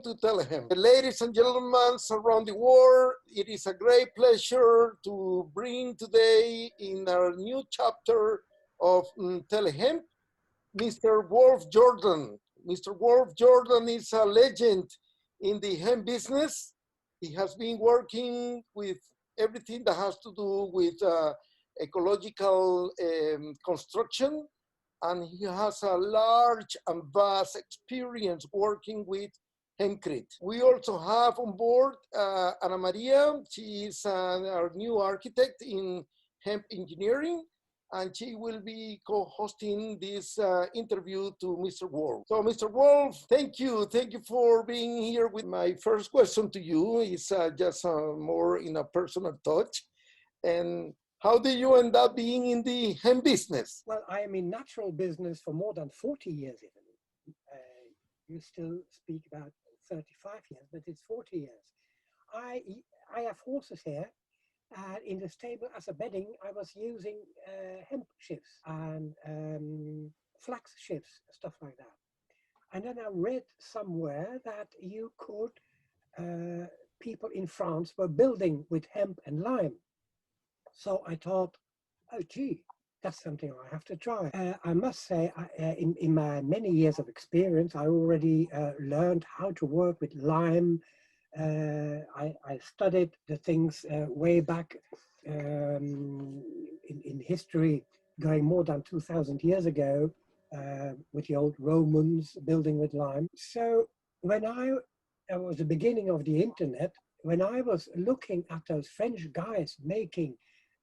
welcome to TeleHemp. Ladies and gentlemen around the world, it is a great pleasure to bring today in our new chapter of TeleHemp, Mr. Wolf Jordan. Mr. Wolf Jordan is a legend in the hemp business. He has been working with everything that has to do with ecological construction, and he has a large and vast experience working with hempcrete. We also have on board Ana Maria. She is our new architect in hemp engineering, and she will be co-hosting this interview to Mr. Wolf. So Mr. Wolf, thank you. Thank you for being here. With my first question to you is just more in a personal touch. And how did you end up being in the hemp business? Well, I am in natural business for more than 40 years even. You still speak about 35 years, but it's 40 years. I have horses here. In the stable as a bedding, I was using hemp shifts and flax shifts, stuff like that. And then I read somewhere that you could, people in France were building with hemp and lime. So I thought, oh gee, that's something I have to try. I must say, in my many years of experience, I already learned how to work with lime. I studied the things way back in history, going more than 2,000 years ago, with the old Romans building with lime. So when it was the beginning of the internet, when I was looking at those French guys making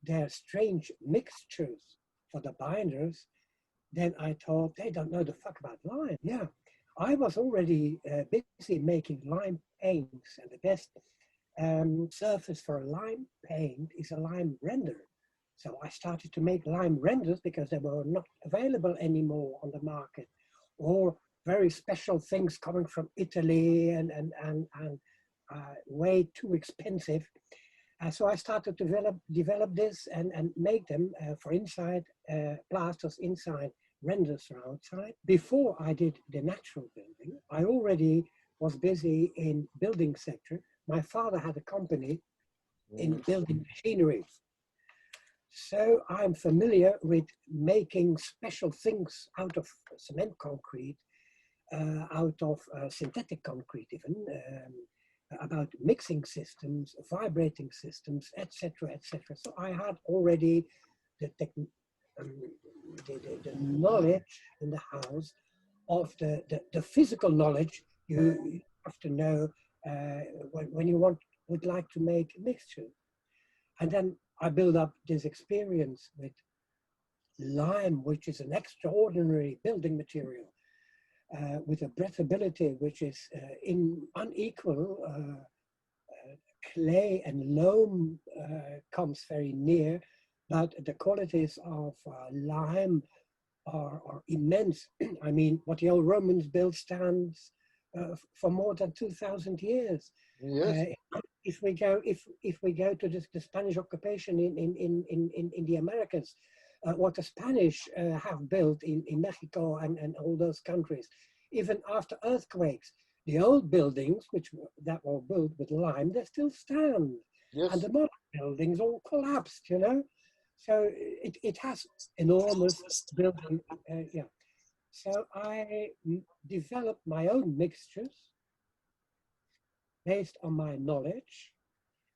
their strange mixtures for the binders, then I thought, they don't know the fuck about lime. Yeah, I was already busy making lime paints, and the best surface for a lime paint is a lime render. So I started to make lime renders because they were not available anymore on the market, or very special things coming from Italy and way too expensive. So I started to develop this and make them for inside, plasters inside, renders for outside. Before I did the natural building, I already was busy in building sector. My father had a company in building machinery. So I'm familiar with making special things out of cement concrete, out of synthetic concrete even, about mixing systems, vibrating systems, etc., etc. So I had already the knowledge in the house of the physical knowledge you have to know when you would like to make a mixture. And then I build up this experience with lime, which is an extraordinary building material. With a breathability which is unequal. Clay and loam comes very near, but the qualities of lime are immense. I mean, what the old Romans built stands for more than 2,000 years. Yes. If we go to the Spanish occupation in the Americas, what the Spanish have built in Mexico and all those countries, even after earthquakes, the old buildings that were built with lime, they still stand. Yes. And the modern buildings all collapsed, you know. So it has enormous building, yeah. So I developed my own mixtures based on my knowledge,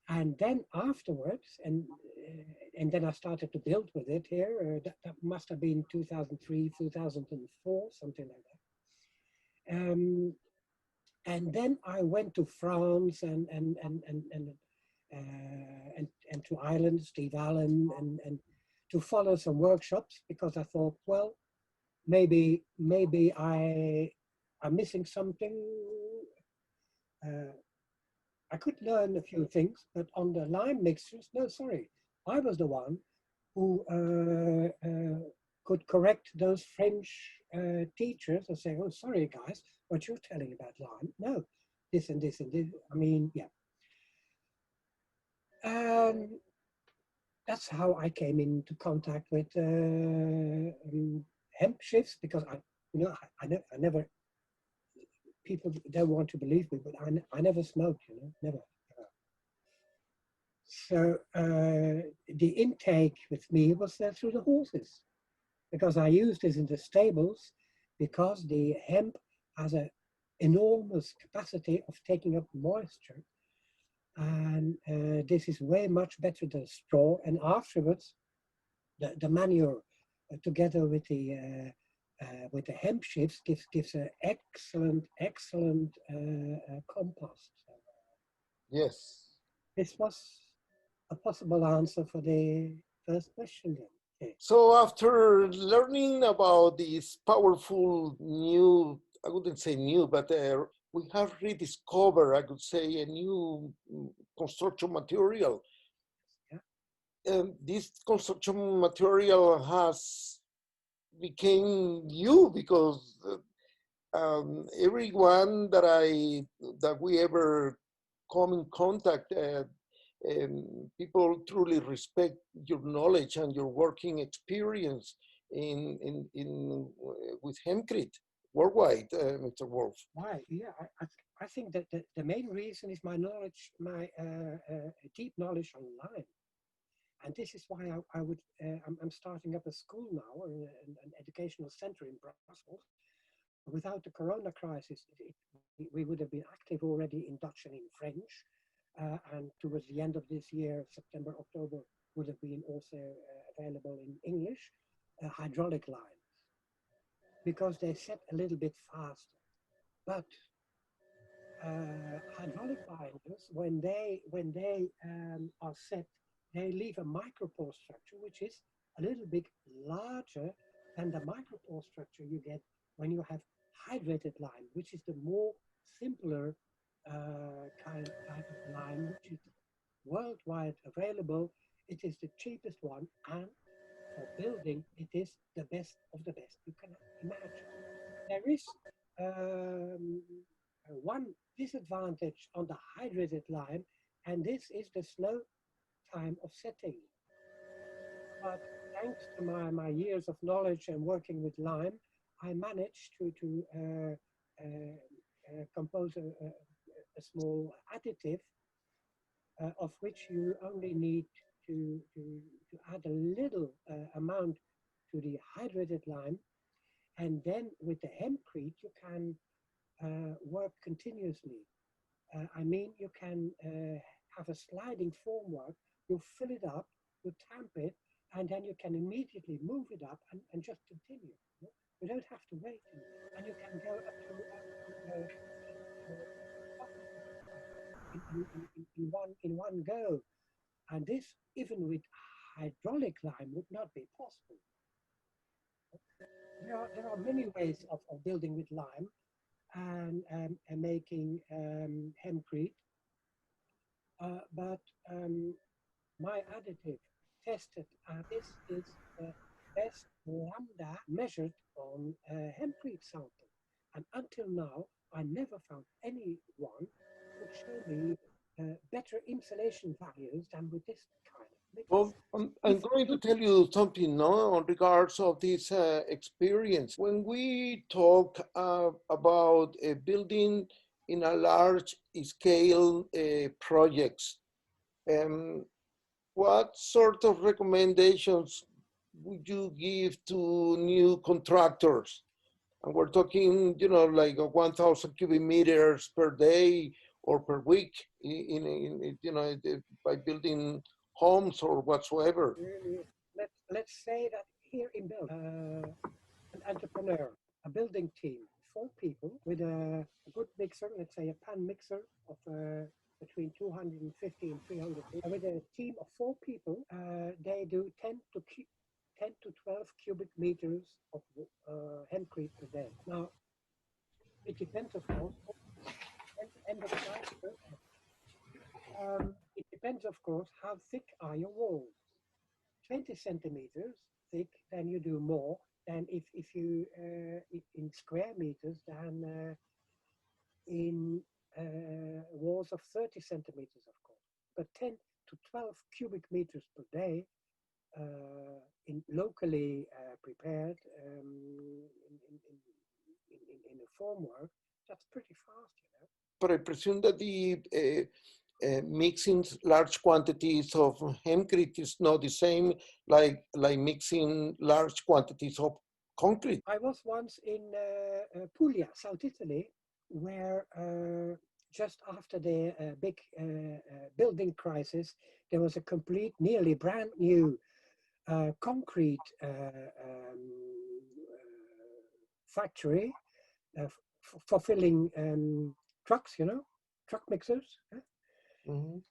and then afterwards, and then I started to build with it here. That must have been 2003, 2004, something like that. And then I went to France and to Ireland, Steve Allen, and to follow some workshops, because I thought, well, maybe I'm missing something. I could learn a few things, but on the lime mixtures, no, sorry. I was the one who could correct those French teachers and say, oh, sorry, guys, what you're telling about lime, no, this and this and this. I mean, yeah. That's how I came into contact with hemp shifts, because I never people don't want to believe me, but I never smoked, you know, never. So the intake with me was through the horses, because I used this in the stables, because the hemp has an enormous capacity of taking up moisture, and this is way much better than straw. And afterwards, the manure together with the hemp chips gives an excellent compost. Yes. This was a possible answer for the first question then. Okay. So after learning about this powerful new, I wouldn't say new, but we have rediscovered, I could say, a new construction material. Yeah. This construction material has became new because everyone that we ever come in contact, people truly respect your knowledge and your working experience with Hempcrete worldwide, Mr. Wolf. Why? Yeah, I think that the main reason is my knowledge, my deep knowledge on Lime. And this is why I'm starting up a school now, an educational center in Brussels. Without the Corona crisis, we would have been active already in Dutch and in French. And towards the end of this year, September, October, would have been also available in English, hydraulic lines, because they set a little bit faster. But hydraulic binders, when they are set, they leave a micropore structure which is a little bit larger than the micropore structure you get when you have hydrated lime, which is the more simpler kind of lime, which is worldwide available. It is the cheapest one, and for building, it is the best of the best you can imagine. There is um, one disadvantage on the hydrated lime, and this is the slow time of setting. But thanks to my years of knowledge and working with lime, I managed to compose a small additive of which you only need to add a little amount to the hydrated lime. And then with the hempcrete, you can work continuously. I mean, you can have a sliding formwork, you fill it up, you tamp it, and then you can immediately move it up and just continue. You know? You don't have to wait. And you can go up to in one go. And this, even with hydraulic lime, would not be possible. There are many ways of building with lime and making hempcrete. But my additive tested, this is the best lambda measured on hempcrete sample. And until now, I never found anyone who could show me better insulation values than with this kind of mixture. Well, I'm going to tell you something, no, on regards of this experience. When we talk about building in a large scale projects, um, what sort of recommendations would you give to new contractors? And we're talking, like 1,000 cubic meters per day or per week by building homes or whatsoever. Really, let's say that here in Belgium, an entrepreneur, a building team, 4 people with a good mixer, let's say a pan mixer of between 250 and 300 liters. With a team of 4 people, they do 10 to 12 cubic meters of hempcrete per day. Now, it depends, of course, and the size. It depends, of course, how thick are your walls. 20 centimeters thick, then you do more than if you in square meters than in walls of 30 centimeters, of course. But 10 to 12 cubic meters per day in locally prepared in a formwork That's pretty fast, you know. But I presume that the mixing large quantities of hempcrete is not the same like mixing large quantities of concrete. I was once in Puglia, South Italy, where just after the big building crisis, there was a complete, nearly brand new concrete factory for filling trucks, you know, truck mixers. Mhm.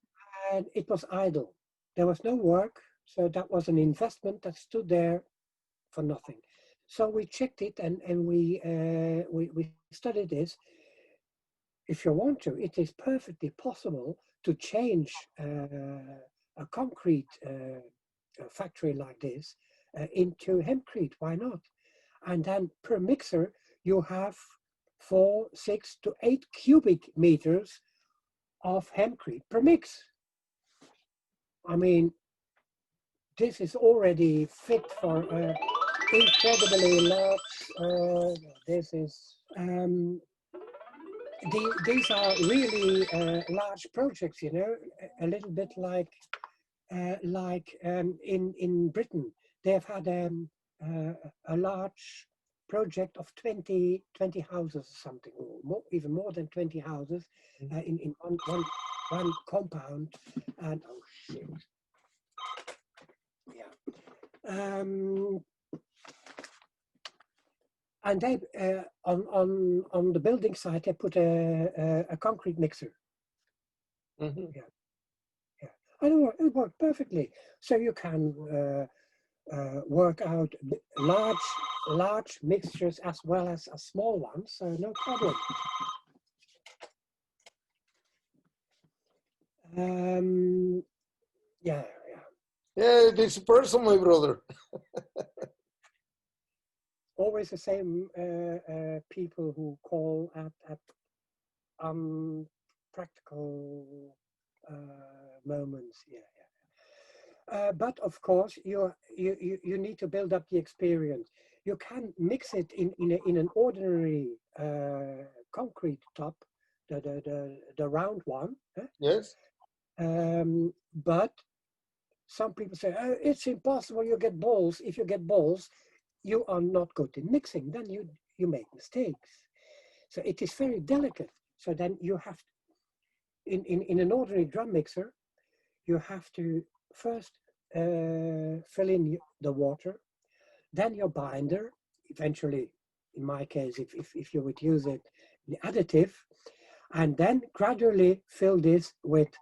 And it was idle. There was no work. So that was an investment that stood there for nothing. So we checked it and we studied this. If you want to, it is perfectly possible to change a concrete factory like this into hempcrete. Why not? And then per mixer, you have 4, 6 to 8 cubic meters of hempcrete per mix. I mean, this is already fit for incredibly large. This is these are really large projects. You know, a little bit like in Britain, they've had a large project of 20 houses or something, or more, even more than 20 houses in one compound. And oh shit, yeah. And they on the building site they put a concrete mixer. Mhm. Yeah, yeah. And it worked perfectly. So you can work out large mixtures as well as small ones. So no problem. Yeah, yeah. Yeah, this person, my brother. Always the same people who call at practical moments. Yeah, yeah. But of course, you need to build up the experience. You can mix it in an ordinary concrete top, the round one. Yes. But some people say, oh, it's impossible. You get balls. If you get balls, you are not good in mixing. Then you make mistakes. So it is very delicate. So then you have in an ordinary drum mixer, you have to first fill in the water, then your binder, eventually, in my case, if you would use it, the additive, and then gradually fill this with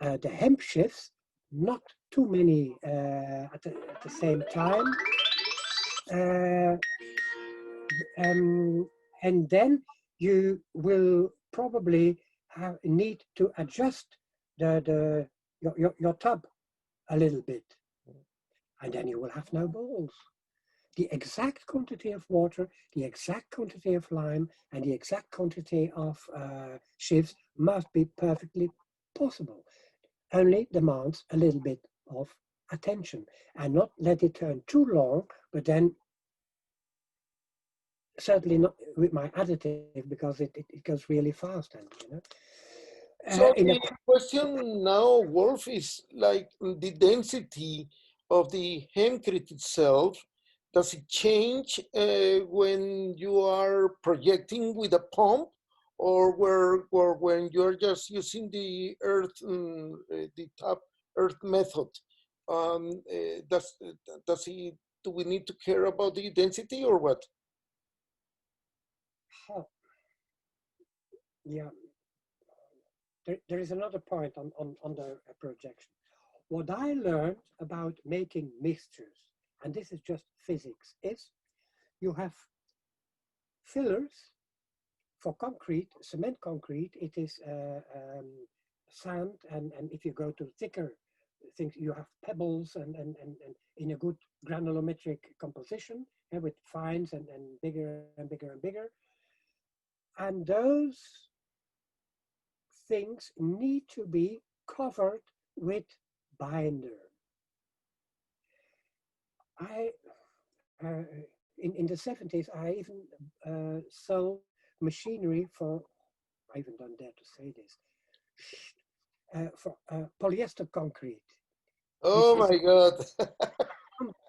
the hemp shifts, not too many at the same time. Uh, and then you will probably need to adjust your tub a little bit, and then you will have no balls. The exact quantity of water, the exact quantity of lime, and the exact quantity of shifts must be perfectly possible. Only demands a little bit of attention and not let it turn too long, but then certainly not with my additive because it goes really fast and you know. So In a the question now, Wolf, is like the density of the hempcrete itself. Does it change when you are projecting with a pump, or when you're just using the the tap earth method? Um, uh, does does he? Do we need to care about the density or what? oh, yeah, there is another point on the projection. What I learned about making mixtures, and this is just physics, is you have fillers for concrete, cement concrete. It is sand, and if you go to thicker things, you have pebbles and in a good granulometric composition with fines and bigger and bigger and bigger. And those things need to be covered with binder. I in the 70s, I even sold machinery for, I even don't dare to say this, for polyester concrete, which Oh is my God.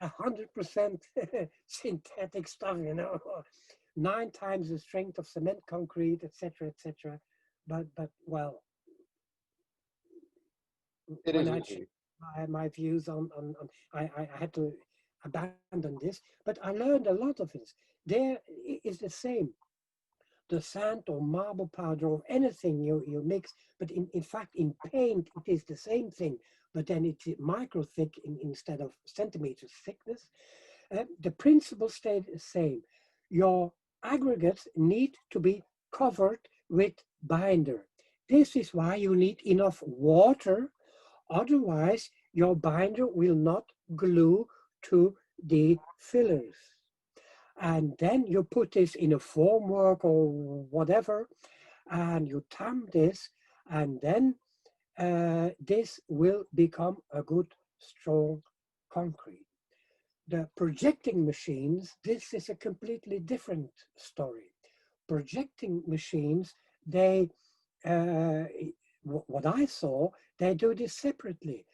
100% synthetic stuff, you know, 9 times the strength of cement concrete, etc., etc. But well, It when is I what it changed is. my views on I had to abandon this, but I learned a lot of this. There is the same, the sand or marble powder or anything you mix, but in fact in paint it is the same thing, but then it's micro thick instead of centimeters thickness. The principle stayed the same. Your aggregates need to be covered with binder. This is why you need enough water, otherwise your binder will not glue to the fillers. And then you put this in a formwork or whatever, and you tamp this, and then this will become a good, strong concrete. The projecting machines, this is a completely different story. Projecting machines, they, uh, what I saw, they do this separately.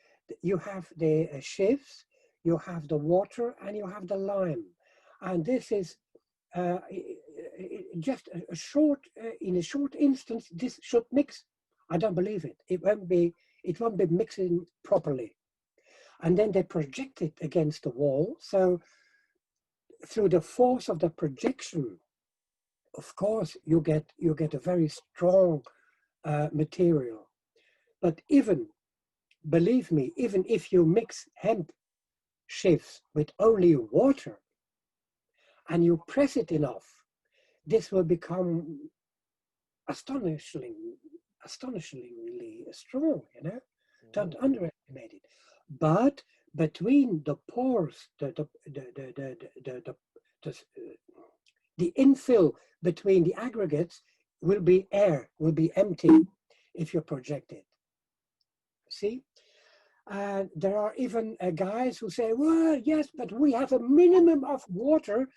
You have the shifts, you have the water, and you have the lime. And this is just a short, in a short instance, this should mix. I don't believe it. It won't be mixing properly. And then they project it against the wall. So through the force of the projection, of course, you get a very strong material. But even, believe me, even if you mix hemp shifts with only water and you press it enough, this will become astonishingly, astonishingly strong, you know? Don't underestimate it. But between the pores, the infill between the aggregates will be air, will be empty if you project it. See? And there are even guys who say, well, yes, but we have a minimum of water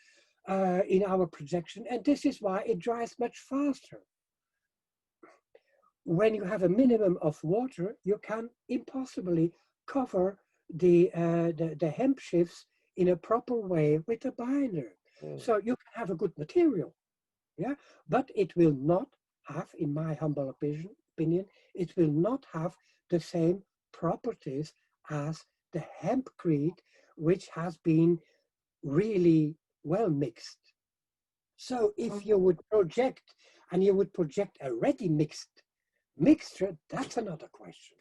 in our projection, and this is why it dries much faster. When you have a minimum of water, you can impossibly cover the hemp shifts in a proper way with a binder. So you can have a good material, yeah, but it will not have, in my humble opinion, it will not have the same properties as the hempcrete, which has been really well mixed. So if you would project and you would project a ready mixed mixture, that's another question.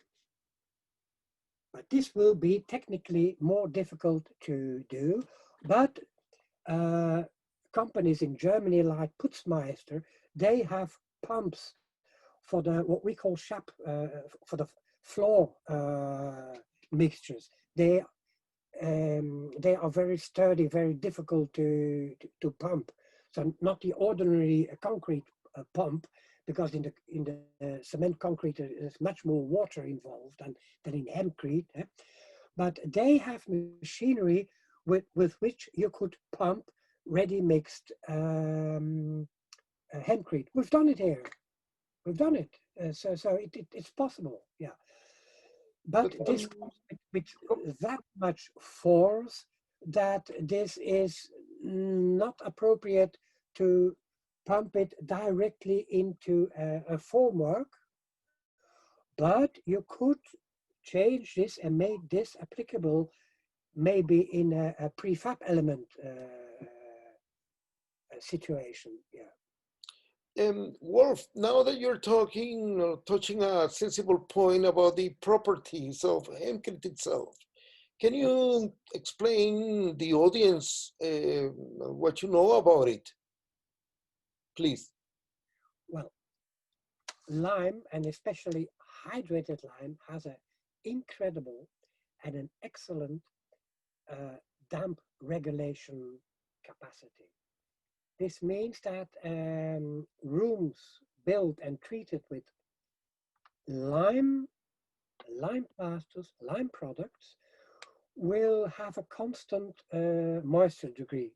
But this will be technically more difficult to do. But companies in Germany like Putzmeister, they have pumps for the what we call for the floor mixtures. They are very sturdy, very difficult to pump. So not the ordinary concrete pump, because in the cement concrete there's much more water involved than in hempcrete. But they have machinery with which you could pump ready mixed hempcrete. We've done it here. We've done it. So it's possible. Yeah. But this comes with that much force that this is not appropriate to pump it directly into a formwork, but you could change this and make this applicable maybe in a prefab element situation. Yeah. Wolf, now that you're talking or touching a sensible point about the properties of hempcrete itself, can you explain the audience what you know about it, please? Well, lime, and especially hydrated lime, has an incredible and an excellent damp regulation capacity. This means that rooms built and treated with lime, lime plasters, lime products will have a constant moisture degree.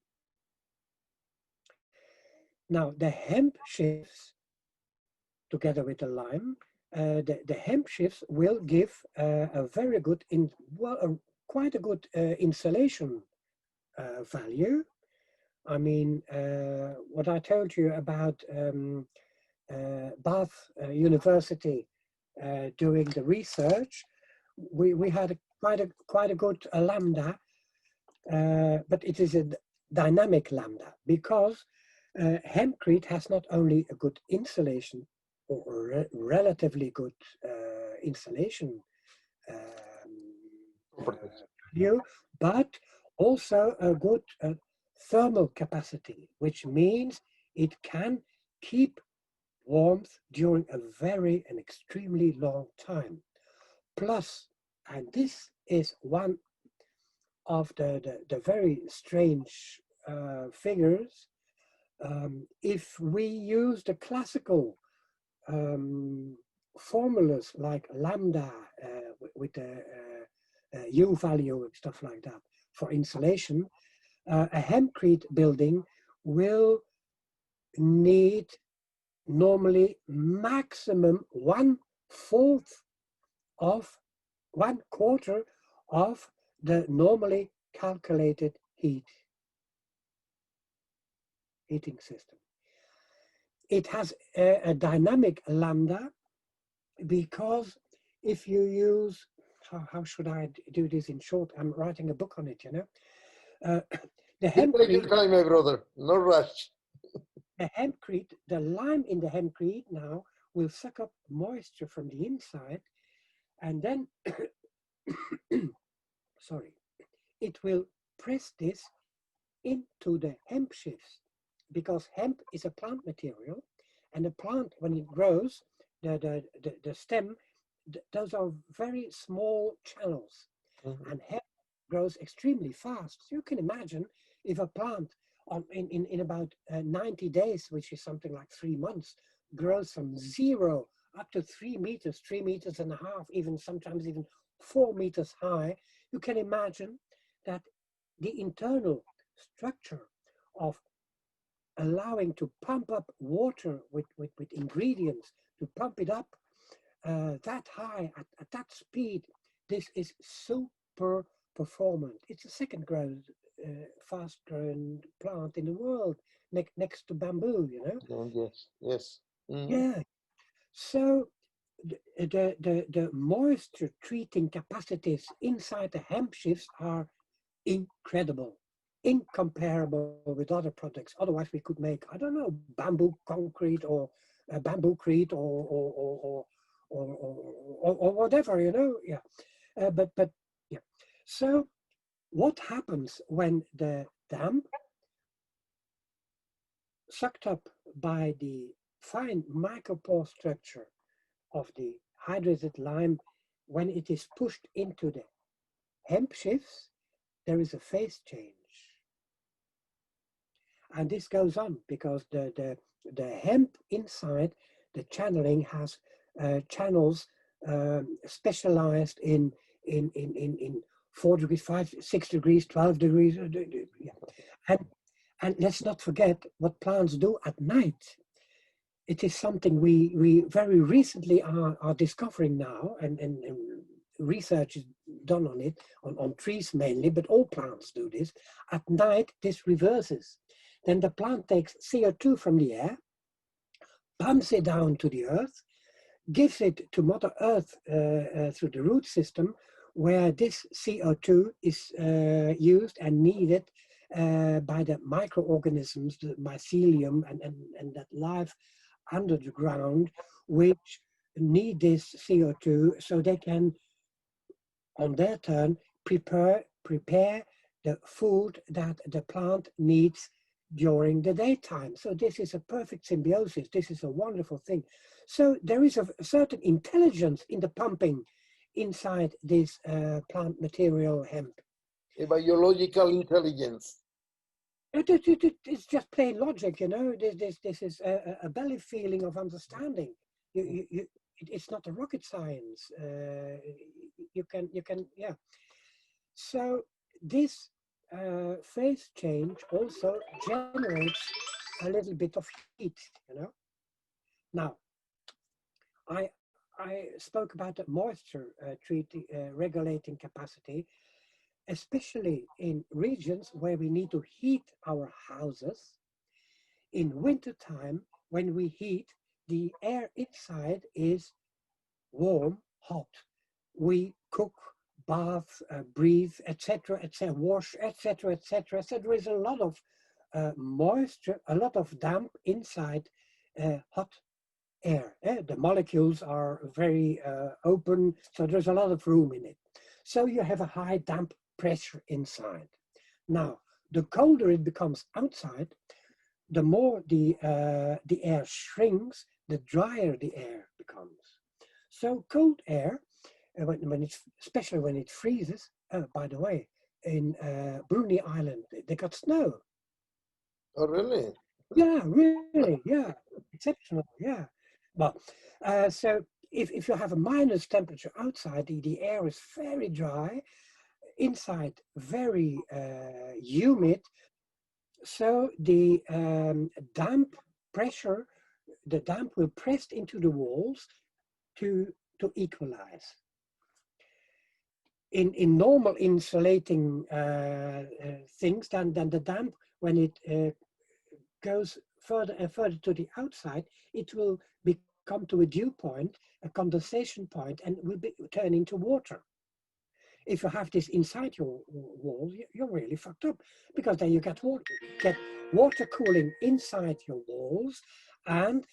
Now, the hemp shifts together with the lime, the hemp shifts will give a very good, quite a good insulation value. I mean, what I told you about Bath University doing the research, we had quite a good lambda, but it is a dynamic lambda because hempcrete has not only a good insulation or relatively good insulation value, but also a good thermal capacity, which means it can keep warmth during an extremely long time. Plus, and this is one of the very strange figures, if we use the classical formulas like lambda with the U value and stuff like that for insulation, a hempcrete building will need normally maximum 1/4 of 1/4 of the normally calculated heating system. It has a dynamic lambda because if you use, how should I do this in short? I'm writing a book on it, you know. The hempcrete, take your time, my brother, no rush. The hempcrete, the lime in the hempcrete now will suck up moisture from the inside, and then, sorry, it will press this into the hemp shifts because hemp is a plant material, and the plant, when it grows, the stem, those are very small channels, and hemp grows extremely fast. So you can imagine if a plant in about 90 days, which is something like 3 months, grows from 0 up to 3 meters, 3.5 meters, even sometimes even 4 meters high, you can imagine that the internal structure of allowing to pump up water with ingredients, to pump it up that high at that speed, this is super performant. It's the second fast growing plant in the world, next to bamboo, you know. Oh, yes, yes. Yeah. So the moisture treating capacities inside the hemp shifts are incredible, incomparable with other products. Otherwise, we could make, I don't know, bamboo concrete or bamboo crete or whatever, you know. Yeah, but yeah. So what happens when the damp sucked up by the fine micropore structure of the hydrated lime, when it is pushed into the hemp shifts, there is a phase change. And this goes on because the hemp inside the channeling has channels specialized in 4 degrees, 5, 6 degrees, 12 degrees. Yeah. And let's not forget what plants do at night. It is something we very recently are discovering now, and research is done on it, on trees mainly, but all plants do this. At night, this reverses. Then the plant takes CO2 from the air, pumps it down to the earth, gives it to Mother Earth through the root system, where this CO2 is used and needed by the microorganisms, the mycelium and that life under the ground, which need this CO2 so they can, on their turn, prepare the food that the plant needs during the daytime. So this is a perfect symbiosis. This is a wonderful thing. So there is a certain intelligence in the pumping inside this plant material hemp. A biological intelligence. It's just plain logic, you know. This is a belly feeling of understanding. It's not a rocket science. You can, yeah. So this phase change also generates a little bit of heat, you know. Now, I spoke about the moisture regulating capacity, especially in regions where we need to heat our houses. In wintertime, when we heat, the air inside is warm, hot. We cook, bath, breathe, etc., etc., wash, etc., etc. So there is a lot of moisture, a lot of damp inside hot air. The molecules are very open, so there's a lot of room in it. So you have a high damp pressure inside. Now, the colder it becomes outside, the more the air shrinks, the drier the air becomes. So cold air, when it's, especially when it freezes, by the way, in Brunei Island, they got snow. Oh, really? Yeah, really, yeah, exceptional, yeah. Well, so if you have a minus temperature outside, the air is very dry, inside very humid, so the damp pressure, the damp will press into the walls to equalize. In normal insulating things, then the damp, when it goes further and further to the outside, it will become to a dew point, a condensation point, and will turn into water. If you have this inside your wall, you're really fucked up, because then you get water cooling inside your walls, and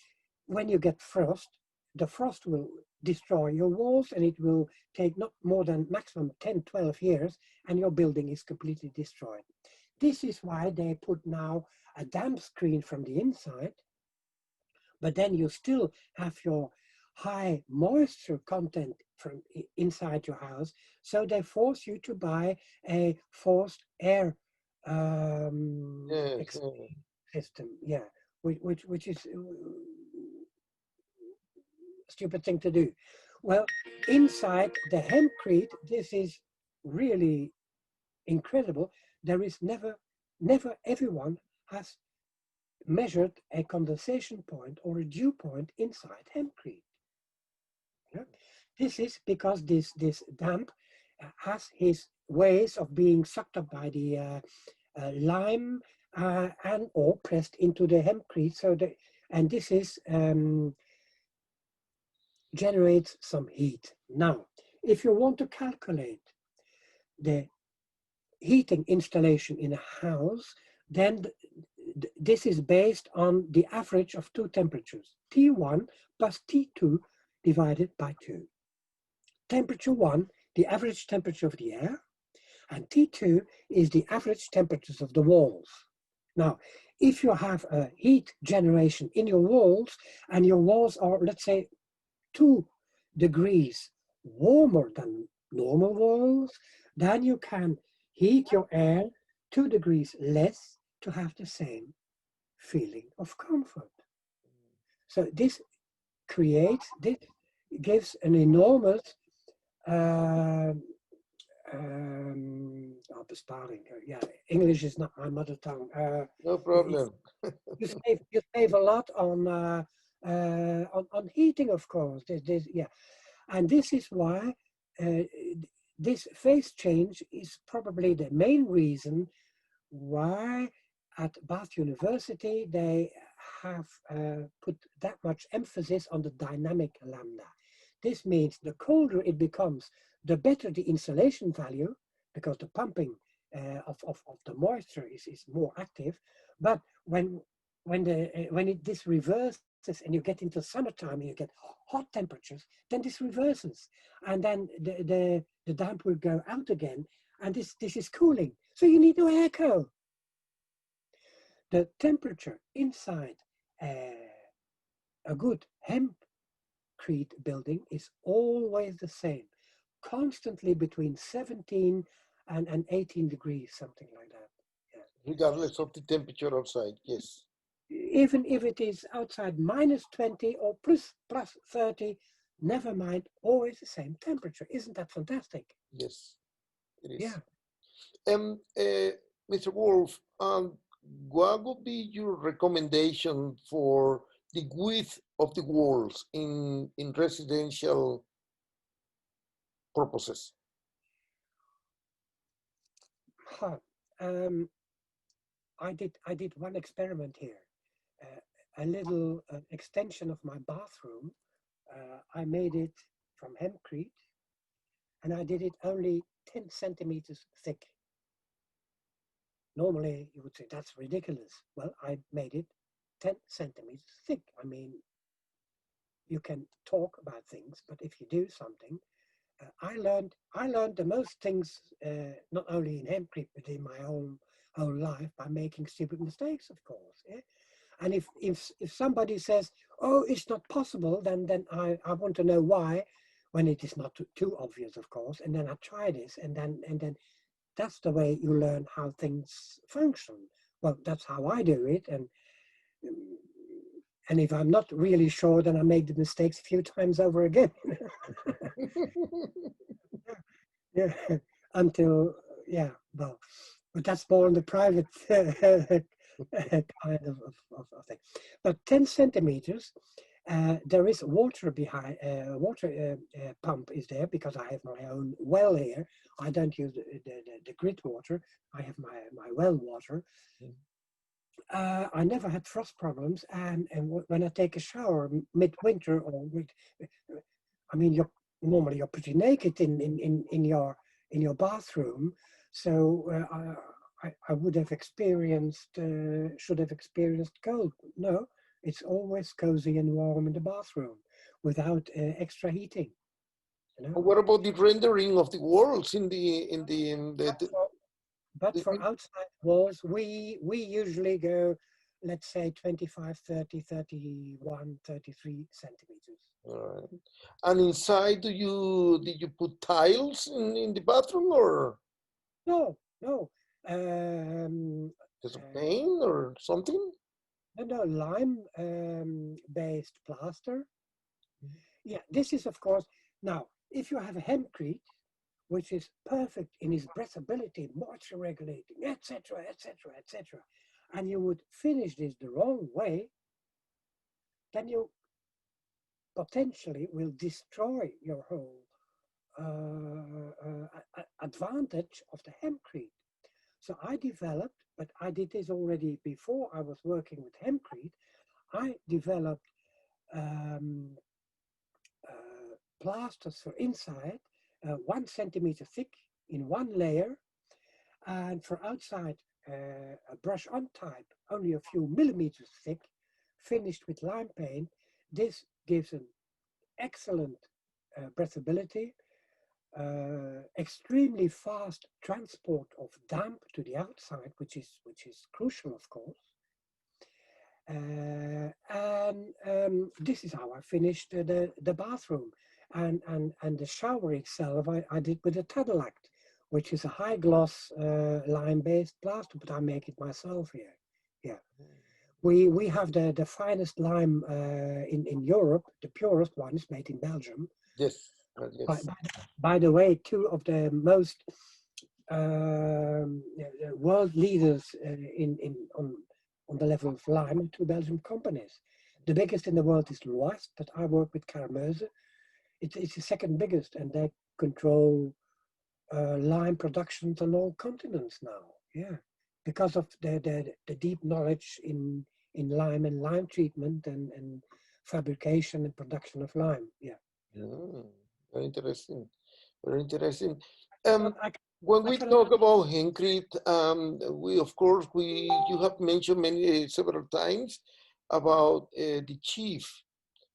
when you get frost, the frost will destroy your walls, and it will take not more than maximum 10, 12 years, and your building is completely destroyed. This is why they put now a damp screen from the inside, but then you still have your high moisture content from inside your house. So they force you to buy a forced air Yes, yeah. system. Yeah, which is stupid thing to do. Well, inside the hempcrete, this is really incredible. There is never everyone has measured a condensation point or a dew point inside hempcrete. Yeah? This is because this damp has his ways of being sucked up by the lime and or pressed into the hempcrete. And this is generates some heat. Now, if you want to calculate the heating installation in a house, then this is based on the average of two temperatures, T1 plus T2 divided by 2. Temperature 1, the average temperature of the air, and T2 is the average temperatures of the walls. Now, if you have a heat generation in your walls, and your walls are, let's say, 2 degrees warmer than normal walls, then you can heat your air 2 degrees less to have the same feeling of comfort. So this gives an enormous besparing. Yeah, English is not my mother tongue. No problem. You save a lot on heating, of course. Yeah, and this is why this phase change is probably the main reason why at Bath University they have put that much emphasis on the dynamic lambda. This means the colder it becomes, the better the insulation value, because the pumping of the moisture is more active. But when this reverses and you get into summertime and you get hot temperatures, then this reverses, and then the damp will go out again, and this is cooling. So you need no airco. The temperature inside a good hempcrete building is always the same, constantly between 17 and 18 degrees, something like that. Yeah. Regardless of the temperature outside, yes. Even if it is outside minus 20 or plus 30, never mind, always the same temperature. Isn't that fantastic? Yes, it is. Yeah. Mr. Wolf, what would be your recommendation for the width of the walls in residential purposes? Huh. Um, I did one experiment here. A little extension of my bathroom. I made it from hempcrete, and I did it only 10 centimeters thick. Normally, you would say that's ridiculous. Well, I made it 10 centimeters thick. I mean, you can talk about things, but if you do something, I learned the most things not only in hempcrete but in my whole life by making stupid mistakes, of course. Yeah? And if somebody says, "Oh, it's not possible," then I want to know why, when it is not too obvious, of course. And then I try this, and then that's the way you learn how things function. Well, that's how I do it, um, and if I'm not really sure, then I make the mistakes a few times over again. Yeah, until yeah, well, but that's more on the private kind of thing. But 10 centimeters, there is water behind, water pump is there because I have my own well here. I don't use the grid water. I have my well water. I never had frost problems, and when I take a shower midwinter I mean, normally you're pretty naked in your bathroom, so I would have experienced should have experienced cold. No, it's always cozy and warm in the bathroom without extra heating. You know. What about the rendering of the walls But for, but for outside walls, we usually go, let's say 25, 30, 31, 33 centimeters. Alright. And inside, did you put tiles in the bathroom or No, no. Um, just a uh, paint or something? no, lime based plaster. Yeah, this is of course, now, if you have a hempcrete, which is perfect in its breathability, moisture regulating, etc., etc., etc., and you would finish this the wrong way, then you potentially will destroy your whole advantage of the hempcrete. So I developed, but I did this already before I was working with hempcrete. I developed um, plasters for inside, 1 centimeter thick in one layer, and for outside, a brush on type, only a few millimeters thick, finished with lime paint. This gives an excellent breathability, extremely fast transport of damp to the outside, which is crucial, of course. And this is how I finished the bathroom, and the shower itself I did with a TeleHemp, which is a high gloss lime based plaster, but I make it myself here. Yeah, we have the finest lime in Europe. The purest one is made in Belgium. Yes, By, yes. by, by the way, two of the most world leaders on the level of lime are two Belgian companies. The biggest in the world is Loist, but I work with Carmeuse. It's the second biggest, and they control lime productions on all continents now. Yeah, because of the deep knowledge in lime and lime treatment and fabrication and production of lime. Yeah. Mm, very interesting. Very interesting. But Um, when I we cannot. talk about Henkrit, we of course we you have mentioned several times about the chief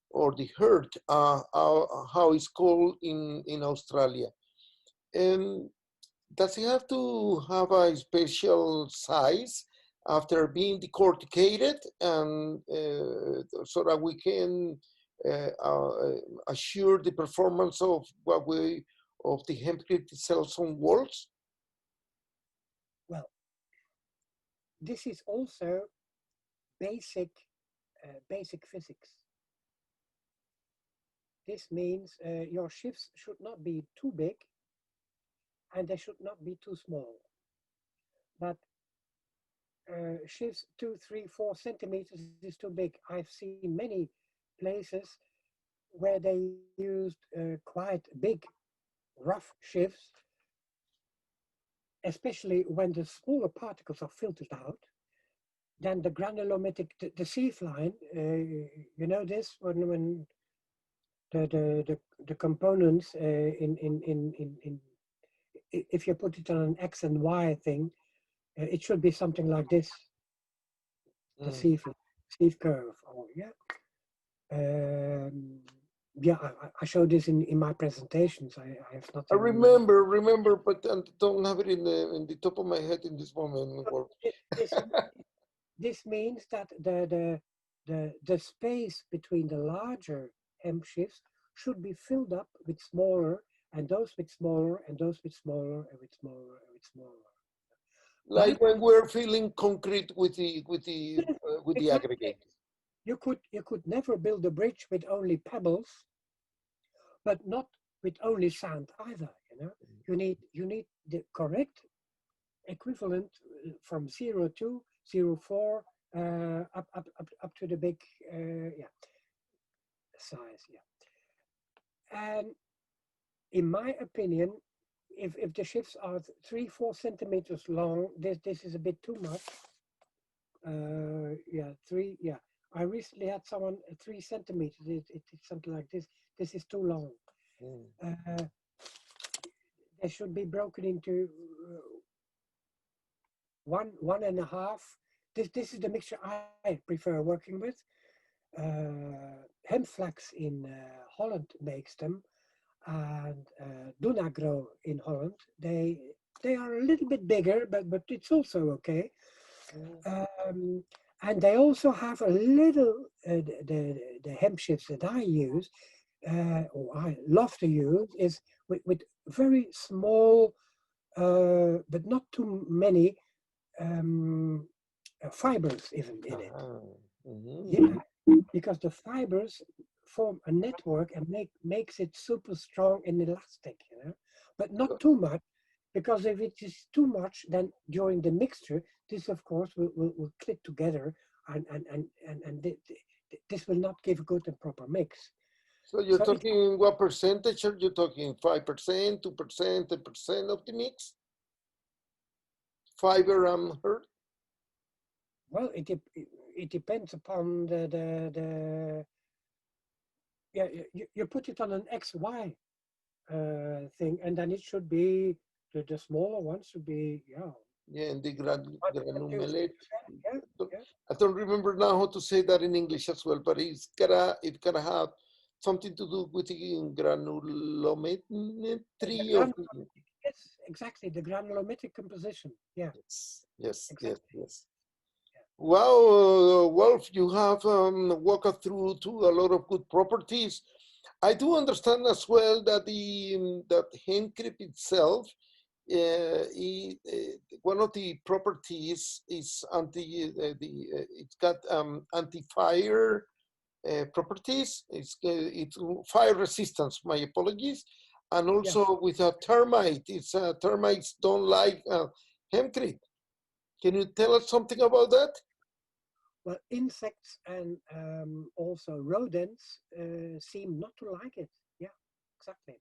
or the herd, how it's called in Australia. Um, does it have to have a special size after being decorticated, and so that we can assure the performance of what we of the hempcrete cells on walls? Well, this is also basic basic physics. This means your shifts should not be too big and they should not be too small. But shifts 2, 3, 4 centimeters is too big. I've seen many places where they used quite big, rough shifts, especially when the smaller particles are filtered out. Then the granulometric, the sieve line, you know this, when the components if you put it on an X and Y thing, it should be something like this, the sieve curve. Or yeah, I showed this in my presentations. I have not. I remember, but I don't have it in the top of my head in this moment. This means that the space between the larger hemp shifts should be filled up with smaller, and those with smaller, and those with smaller, and with smaller, and with smaller. Like when we're filling concrete with the aggregate. You could never build a bridge with only pebbles, but not with only sand either. You know, you need the correct equivalent from 0.2, 0.4 up to the big size. And in my opinion, if the shifts are 3, 4 centimeters long, this is a bit too much. Three. Yeah, I recently had someone 3 centimeters. It's something like this. This is too long. They should be broken into 1.5. This is the mixture I prefer working with. Hemp flax in Holland makes them, and Dunagro in Holland. They are a little bit bigger, but it's also okay. And they also have a little the hemp shifts that I use, or I love to use, is with very small, but not too many fibers even in it. Yeah, because the fibers form a network and makes it super strong and elastic, you know, but not too much, because if it is too much, then during the mixture, this of course will click together, and this will not give a good and proper mix. So you're talking what percentage? Are you talking 5%, 2%, 10% of the mix? Fiber and herd? Well, it depends upon the yeah, you put it on an XY thing, and then it should be the smaller one should be and the granulometric. Yeah. I don't remember now how to say that in English as well, but it gotta have something to do with the granulometry. Yes, exactly, the granulometric composition. Yeah. Yes. Exactly. Yes. Wow, Wolf, you have walked us through to a lot of good properties. I do understand as well that that hempcrete itself, one of the properties is it's got anti-fire properties. It's fire resistance. My apologies, and also with a termite. Termites don't like hempcrete. Can you tell us something about that? Well, insects and also rodents seem not to like it. Yeah, exactly.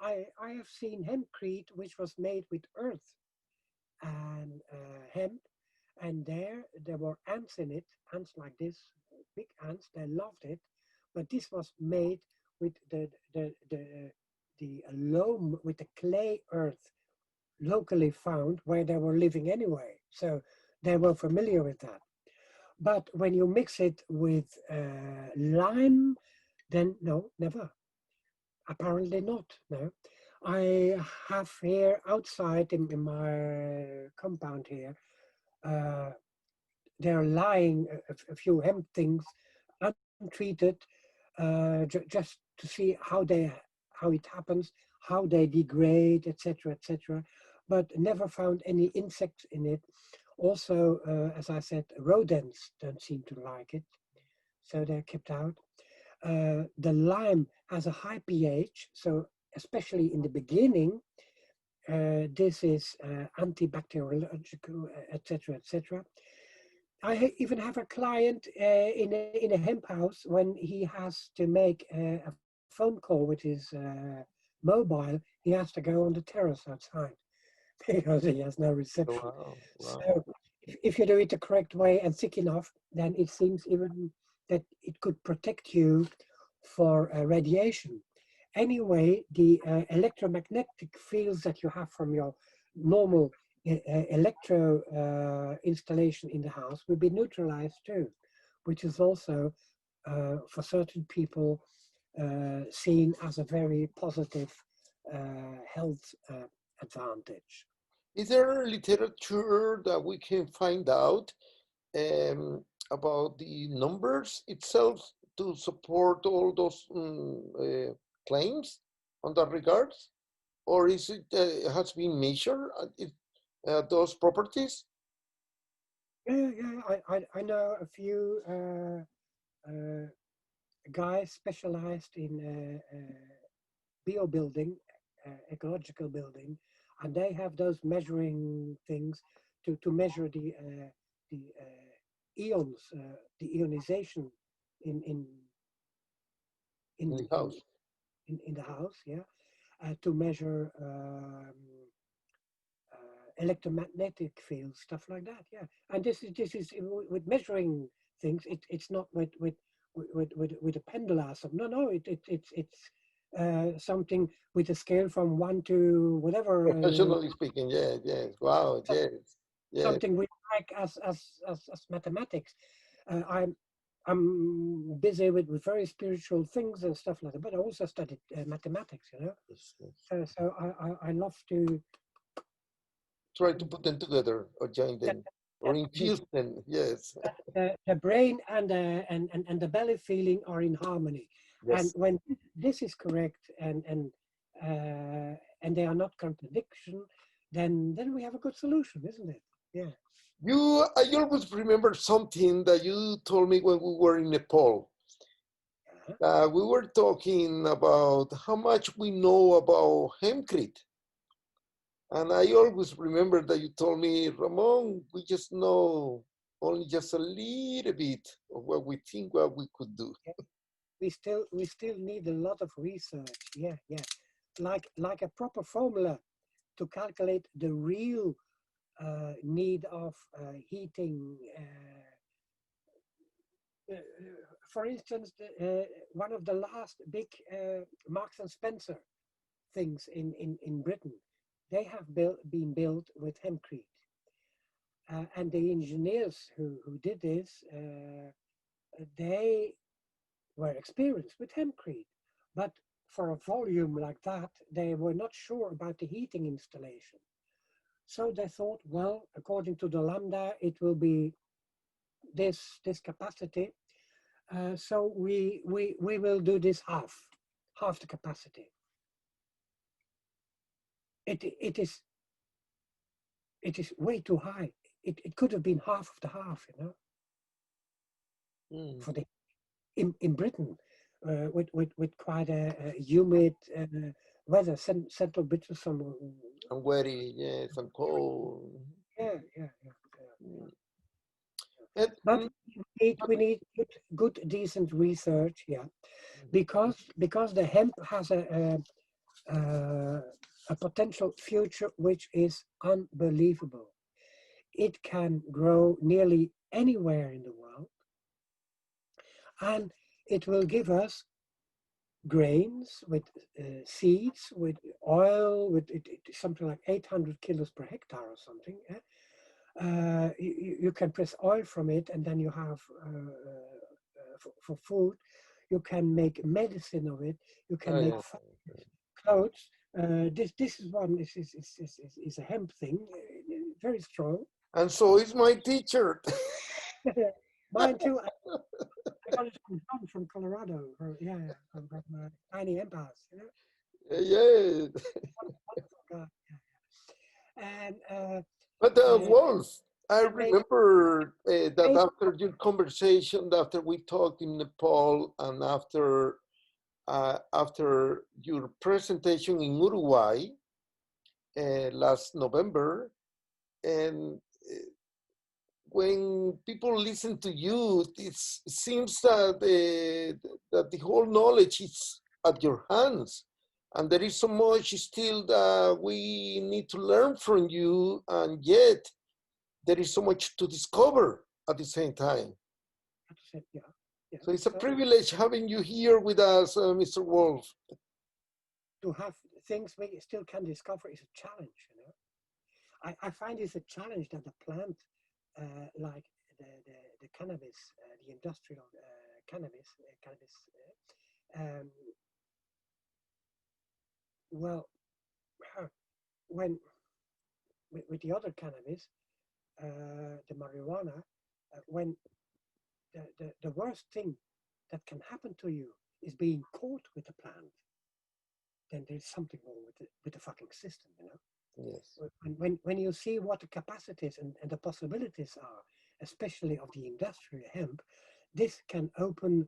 I have seen hempcrete which was made with earth and hemp, and there were ants in it, ants like this, big ants. They loved it, but this was made with the loam, with the clay earth locally found where they were living anyway. So they were familiar with that. But when you mix it with lime, then no, never. Apparently not. No, I have here outside in my compound here. They're lying a few hemp things untreated, just to see how it happens, how they degrade, etc., etc. But never found any insects in it. Also, as I said, rodents don't seem to like it, so they're kept out. The lime has a high pH, so especially in the beginning, this is antibacteriological, etc., etc. Even have a client in a hemp house when he has to make a phone call with his mobile. He has to go on the terrace outside because he has no reception. Wow, wow. So if you do it the correct way and thick enough, then it seems even that it could protect you for radiation. Anyway, the electromagnetic fields that you have from your normal electro installation in the house will be neutralized too, which is also for certain people seen as a very positive health advantage. Is there literature that we can find out um, about the numbers itself to support all those claims on that regards? Or is it has been measured those properties? Yeah, I know a few guys specialized in bio building, ecological building, and they have those measuring things to measure the eons, the ionization in in In in the in house? in the house, yeah, to measure electromagnetic fields, stuff like that, yeah. And this is with measuring things. It's not with a pendulum. No, it's something with a scale from 1 to whatever. Professionally speaking, yes, yes. Wow, yes, yes. Something we like as mathematics. I'm busy with very spiritual things and stuff like that, but I also studied mathematics, you know. Yes, yes. So I love to Try to put them together or join that, them or that this infuse them. Yes, the brain and the belly feeling are in harmony, and yes. when this is correct and they are not contradiction, then we have a good solution, isn't it? Yeah. I always remember something that you told me when we were in Nepal. We were talking about how much we know about hempcrete. And I always remember that you told me, Ramon, we just know only just a little bit of what we think what we could do. Yeah. We still need a lot of research. Yeah, yeah. Like a proper formula to calculate the real need of heating. Uh, for instance, one of the last big Marks and Spencer things in Britain, they have been built with hempcrete. And the engineers who did this, they were experienced with hempcrete. But for a volume like that, they were not sure about the heating installation. So they thought, well, according to the lambda, it will be this capacity. So we will do this half the capacity. It is way too high. It could have been half of the half, you know, Mm. for the in Britain, with quite a humid weather, central Britain, some I'm wary, yes, I'm cold. yeah. Mm. And, But we need good decent research, yeah, because the hemp has a potential future which is unbelievable. It can grow nearly anywhere in the world, and it will give us grains with seeds, with oil, with something like 800 kilos per hectare or something. Yeah? You can press oil from it, and then you have for food. You can make medicine of it. You can make yeah. clothes. This is one is a hemp thing, very strong. And so is my teacher. Mine too. I got it from John from Colorado. Yeah, from Tiny Empires. You know, Yeah. wonderful guy. And But uh, Wolf, I they made remember that made after your conversation, after we talked in Nepal, and after your presentation in Uruguay, last November. And when people listen to you, it seems that the whole knowledge is at your hands. And there is so much still that we need to learn from you, and yet there is so much to discover at the same time. Yeah. Yeah. So it's a privilege having you here with us, Mr. Wolf. To have things we still can discover is a challenge, you know. I find it's a challenge that the plant, like the cannabis, the industrial cannabis, well, when with the other cannabis, the marijuana, when the worst thing that can happen to you is being caught with the plant, then there's something wrong with the fucking system, you know. Yes. When you see what the capacities and the possibilities are, especially of the industrial hemp, this can open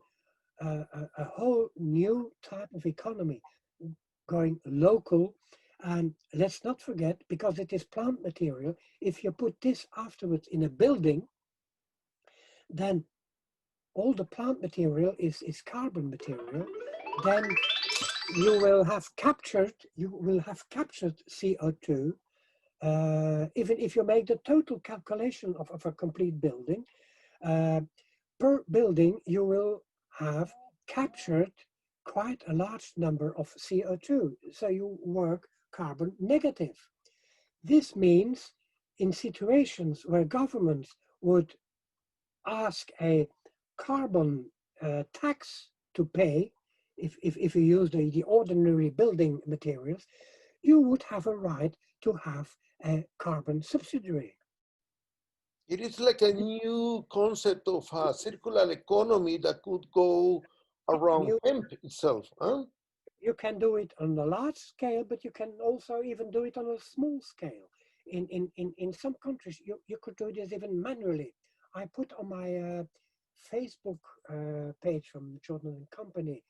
a whole new type of economy going local. And let's not forget, because it is plant material, if you put this afterwards in a building, then all the plant material is carbon material, then you will have captured CO2. Even if you make the total calculation of a complete building, per building, you will have captured quite a large number of CO2. So you work carbon negative. This means in situations where governments would ask a carbon tax to pay, if you use the ordinary building materials, you would have a right to have a carbon subsidiary. It is like a new concept of a circular economy that could go around hemp itself. Huh? You can do it on a large scale, but you can also even do it on a small scale. In some countries, you could do this even manually. I put on my Facebook page from Jordan and Company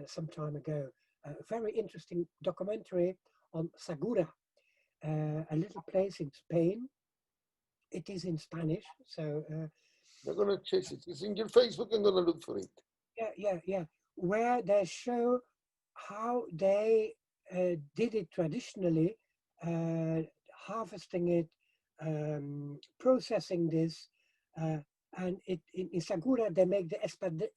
some time ago a very interesting documentary on Segura, a little place in Spain. It is in Spanish, so I'm gonna chase it. It's in your Facebook. I'm gonna look for it. Yeah. Where they show how they did it traditionally, harvesting it, processing this, and in Segura they make the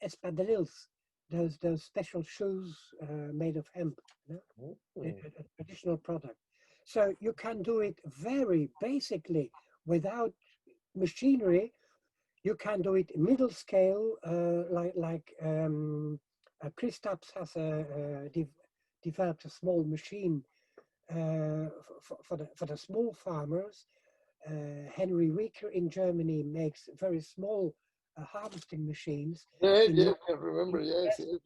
espadrilles, those special shoes made of hemp, you know? A traditional product. So you can do it very basically without machinery. You can do it middle scale, like Christaps has developed a small machine for the small farmers. Henry Weaker in Germany makes very small harvesting machines. Yeah, I remember. Yes. In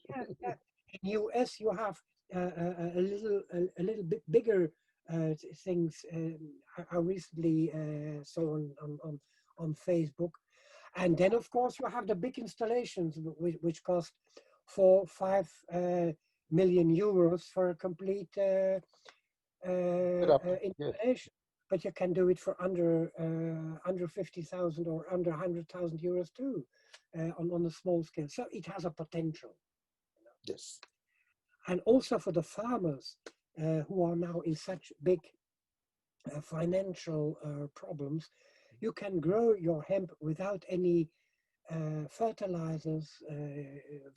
US, you have a little bit bigger things. I recently saw on Facebook. And then, of course, you have the big installations, which cost 4-5 million euros for a complete installation. But you can do it for under 50,000 or under 100,000 euros too, on a small scale. So it has a potential. You know? Yes. And also for the farmers who are now in such big financial problems, you can grow your hemp without any fertilizers,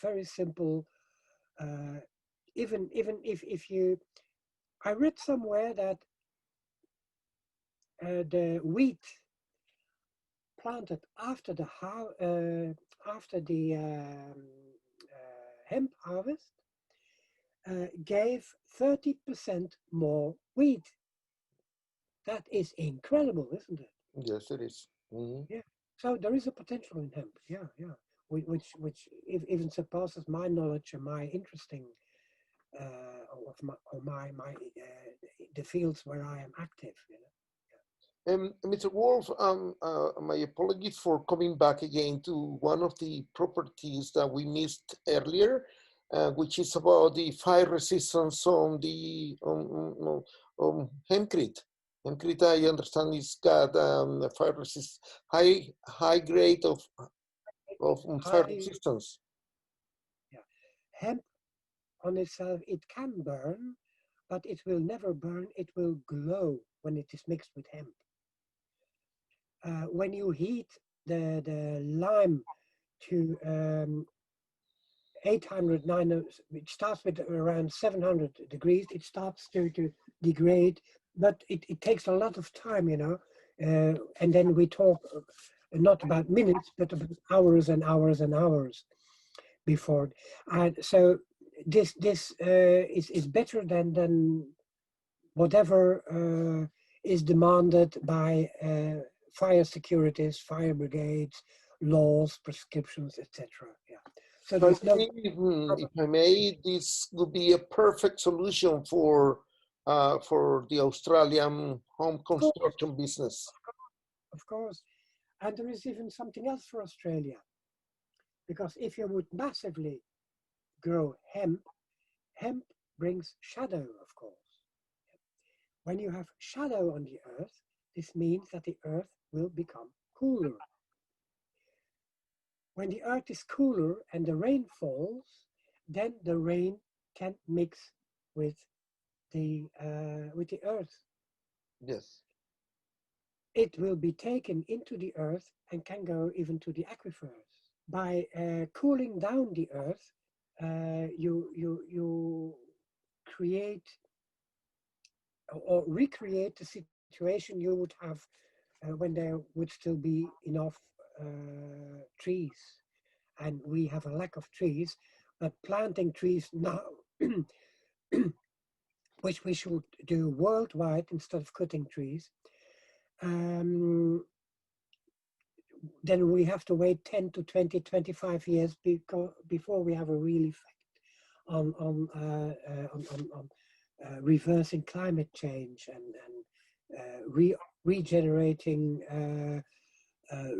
very simple. Even if you, I read somewhere that the wheat planted after the hemp harvest gave 30% more wheat. That is incredible, isn't it? Yes, it is. Mm-hmm. Yeah. So there is a potential in hemp. Yeah. Which even surpasses my knowledge and my interesting of my the fields where I am active. You know. Mr. Wolf, my apologies for coming back again to one of the properties that we missed earlier, which is about the fire resistance on hempcrete. Hempcrete, I understand, is got fire resist, high grade of fire High, resistance. yeah. Hemp on itself, it can burn, but it will never burn. It will glow when it is mixed with hemp. When you heat the lime to 800, 900, it starts with around 700 degrees. It starts to degrade, but it takes a lot of time, you know. And then we talk not about minutes, but about hours and hours and hours before. And so this is better than whatever is demanded by fire securities, fire brigades, laws, prescriptions, etc. Yeah. So So I there's no believe, if I may, this would be a perfect solution for the Australian home of course, construction business. of course. And there is even something else for Australia, because if you would massively grow hemp, hemp brings shadow, of course. When you have shadow on the earth, this means that the earth will become cooler. When the earth is cooler and the rain falls, then the rain can mix with the earth. Yes. It will be taken into the earth and can go even to the aquifers. By cooling down the earth, you create or recreate the situation you would have when there would still be enough trees. And we have a lack of trees, but planting trees now, which we should do worldwide instead of cutting trees, then we have to wait 10 to 20, 25 years before we have a real effect on reversing climate change and regenerating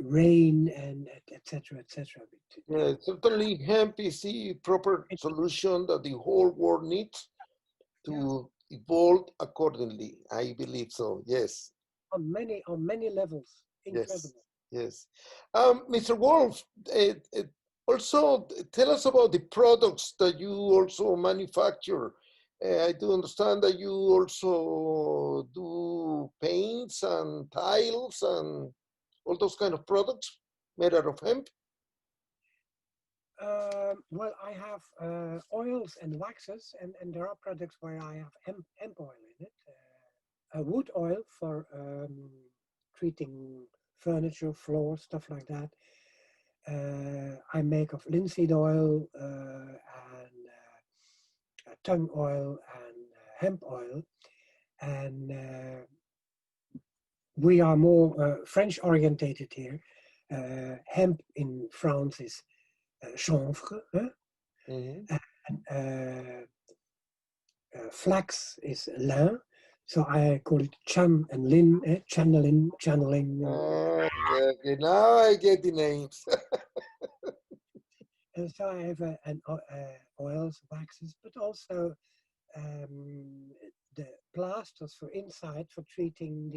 rain and etc. etc. Yeah, certainly hemp is the proper solution that the whole world needs Yeah, to evolve accordingly. I believe so. Yes. on many levels, Yes. incredible. Yes. Mr. Wolf, also tell us about the products that you also manufacture. I do understand that you also do paints and tiles and all those kind of products made out of hemp. Well, I have oils and waxes, and there are products where I have hemp oil in it. A wood oil for treating furniture, floor, stuff like that. I make of linseed oil and tongue oil and hemp oil. And we are more French orientated here. Hemp in France is chanvre. Huh? Mhm. And flax is lin. So I call it chan and lin, channeling. Yeah, okay, now I get the names. And so I have oils, waxes, but also the plasters for inside for treating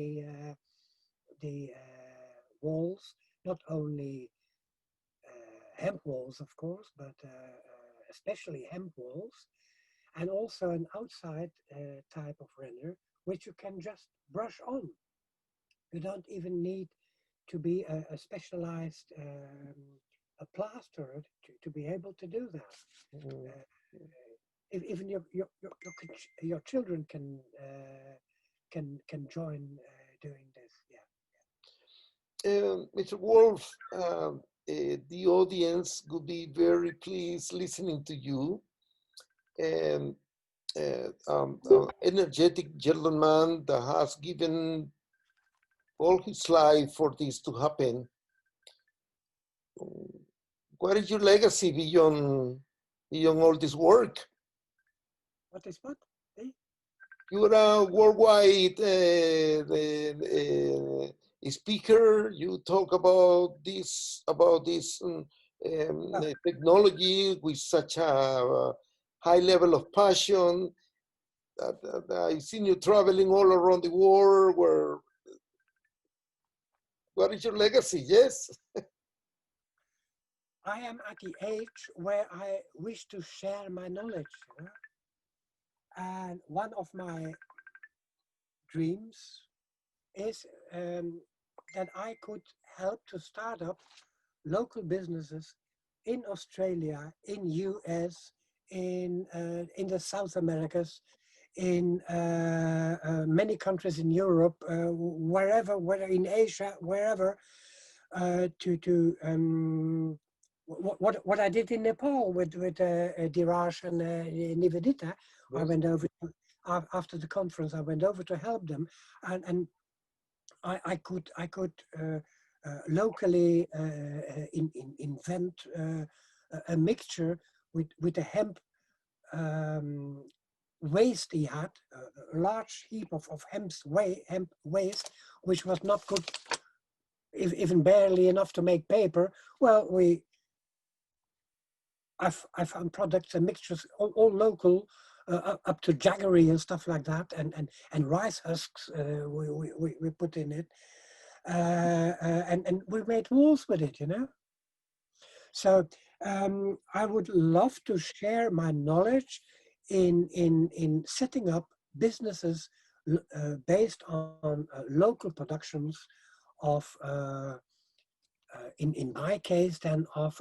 the walls, not only hemp walls, of course, but especially hemp walls, and also an outside type of render, which you can just brush on. You don't even need to be a specialized a plasterer to be able to do that. Mhm. Even your children can join doing this. Yeah. Mr. Wolf, the audience would be very pleased listening to you. And energetic gentleman that has given all his life for this to happen. What is your legacy beyond all this work? What is what? Eh? You're a worldwide speaker. You talk about this Oh, technology with such a high level of passion. I've seen you traveling all around the world. What is your legacy? Yes. I am at the age where I wish to share my knowledge, you know? And one of my dreams is that I could help to start up local businesses in Australia, in US, in the South Americas, in many countries in Europe, wherever, whether in Asia, wherever, what I did in Nepal with Diraj and Nivedita. I Yes. went over after the conference. I went over to help them, and I could locally invent a mixture with the hemp waste he had, a large heap of hemp waste, which was not good, even barely enough to make paper. Well, I found products and mixtures all local, up to jaggery and stuff like that, and rice husks we put in it, and we made walls with it, you know. So I would love to share my knowledge in setting up businesses based on local productions of in my case, then of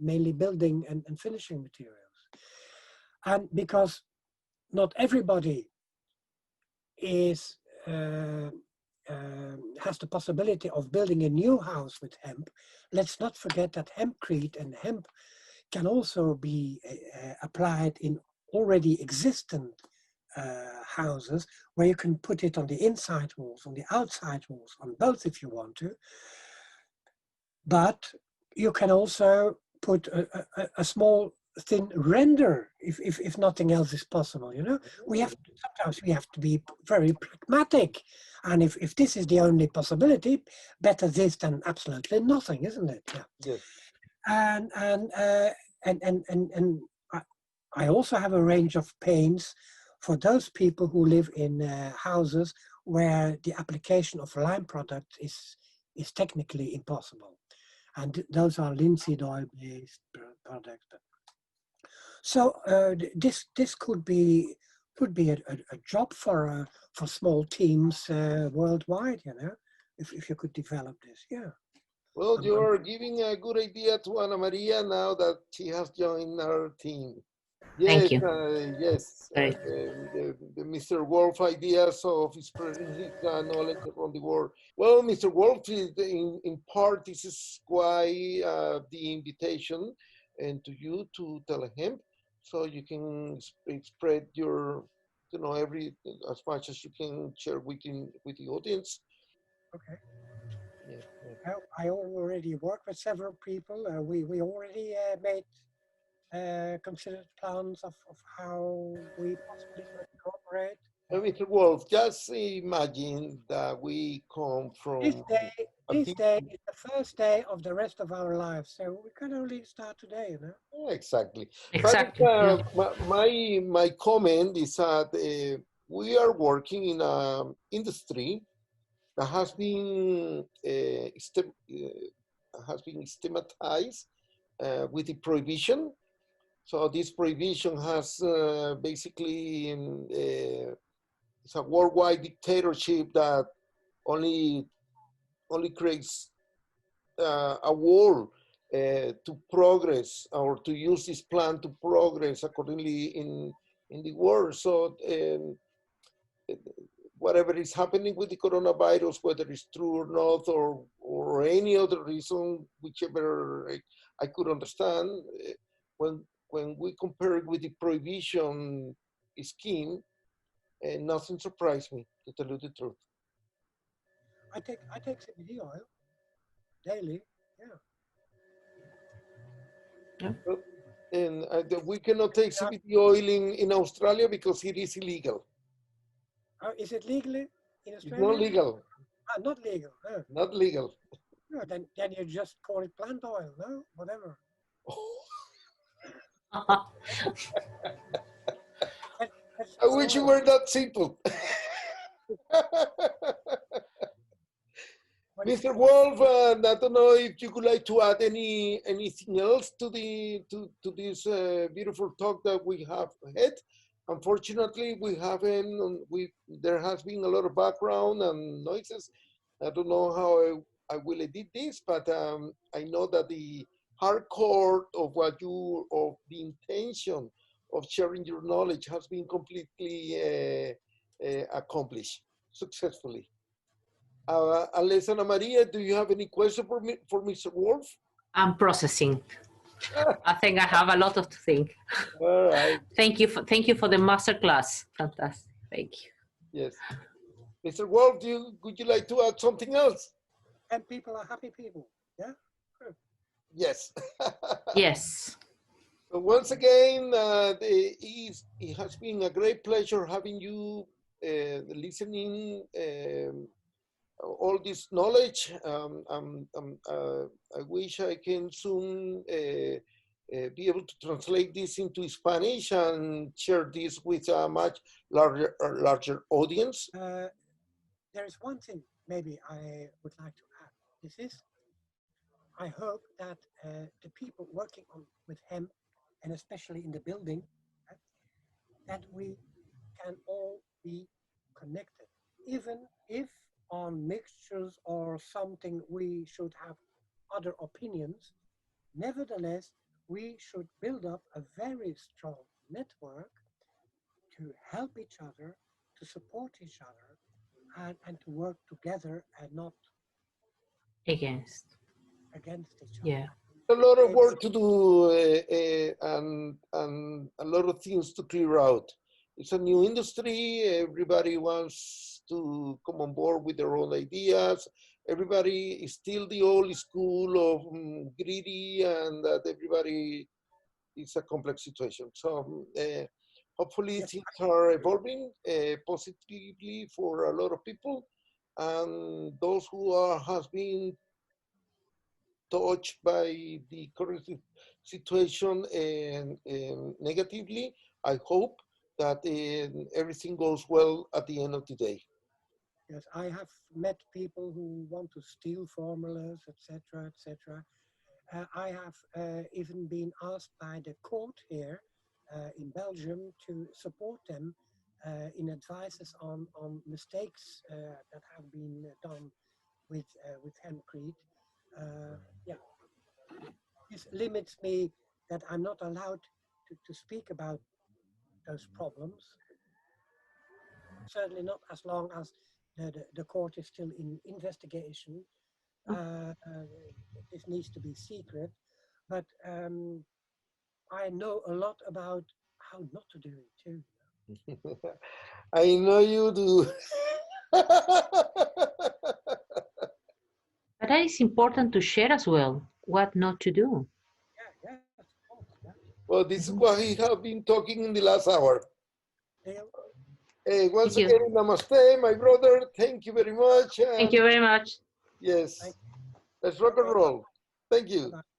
mainly building and finishing materials. And because not everybody is has the possibility of building a new house with hemp, let's not forget that hempcrete and hemp can also be applied in already existent houses, where you can put it on the inside walls, on the outside walls, on both if you want to. But you can also put a small thin render if nothing else is possible, you know. Sometimes we have to be very pragmatic, and if this is the only possibility, better this than absolutely nothing, isn't it? Yeah. Yes. And I also have a range of paints for those people who live in houses where the application of lime product is technically impossible. And those are linseed oil-based products. So this could be a job for small teams worldwide, you know, if you could develop this. Yeah. Well, you're giving a good idea to Ana Maria now that she has joined our team. Thank Yes, you. yes. Right. The Mr. Wolf ideas of spreading his knowledge around the world. Well, Mr. Wolf, in part, this is why the invitation and to you to TeleHemp, so you can spread your, you know, as much as you can share with the audience. Okay. Yeah, yeah. I already work with several people. We already made considered plans of how we possibly could cooperate. Mr. Wolf, just imagine that we come This from day, a this big. day is the first day of the rest of our lives, so we can only start today, you know. Exactly. But Exactly. Yeah. my comment is that we are working in an industry that has been systematized with the prohibition. So this prohibition has basically it's a worldwide dictatorship that only creates a wall to progress, or to use this plan to progress accordingly in the world. So whatever is happening with the coronavirus, whether it's true or not, or any other reason, whichever I could understand, when we compare it with the prohibition scheme, nothing surprised me, to tell you the truth. I take CBD oil daily. Yeah. Yeah. And we cannot take CBD oil in Australia because it is illegal. Is it legal in It's not Australia? legal, Ah, not legal. Huh? not legal. No, then you just call it plant oil, no? Whatever. Let, Yes, I wish you were that simple. Mr. Wolf, I don't know if you would like to add anything else to this beautiful talk that we have had. Unfortunately, we haven't. There has been a lot of background and noises. I don't know how I will edit this, but I know that the hardcore of the intention of sharing your knowledge has been completely accomplished successfully. Alessandra Maria, do you have any question for Mr. Wolf? I'm processing. I think I have a lot to think. All right. Thank you for the master class. Fantastic. Thank you. Yes. Mr. Wolf, would you like to add something else? And people are happy people. Yeah. Good. Yes. Yes. So once again, it has been a great pleasure having you listening all this knowledge. I wish I can soon be able to translate this into Spanish and share this with a much larger audience. There is one thing maybe I would like to add. This is, I hope that the people working with hemp, and especially in the building, that we can all be connected, even if on mixtures or something we should have other opinions. Nevertheless, we should build up a very strong network to help each other, to support each other, and to work together and not Against each other. Yeah. A lot of work to do and a lot of things to clear out. It's a new industry. Everybody wants to come on board with their own ideas. Everybody is still the old school of greedy, and that everybody is a complex situation. So hopefully things are evolving positively for a lot of people, and those who has been touched by the current situation and negatively, I hope that everything goes well at the end of the day. Yes, I have met people who want to steal formulas, etc., etc. I have even been asked by the court here in Belgium to support them in advices on mistakes that have been done with hempcrete. Yeah, this limits me that I'm not allowed to speak about those problems. Certainly not as long as the court is still in investigation. This needs to be secret, but I know a lot about how not to do it too. I know you do. But that is important to share as well, what not to do. Yeah, yes, of course. Yeah. Well, this is what we have been talking in the last hour. Once Thank again, you. namaste, my brother. Thank you very much. Thank you very much. Yes, let's rock and roll. Thank you. Bye-bye.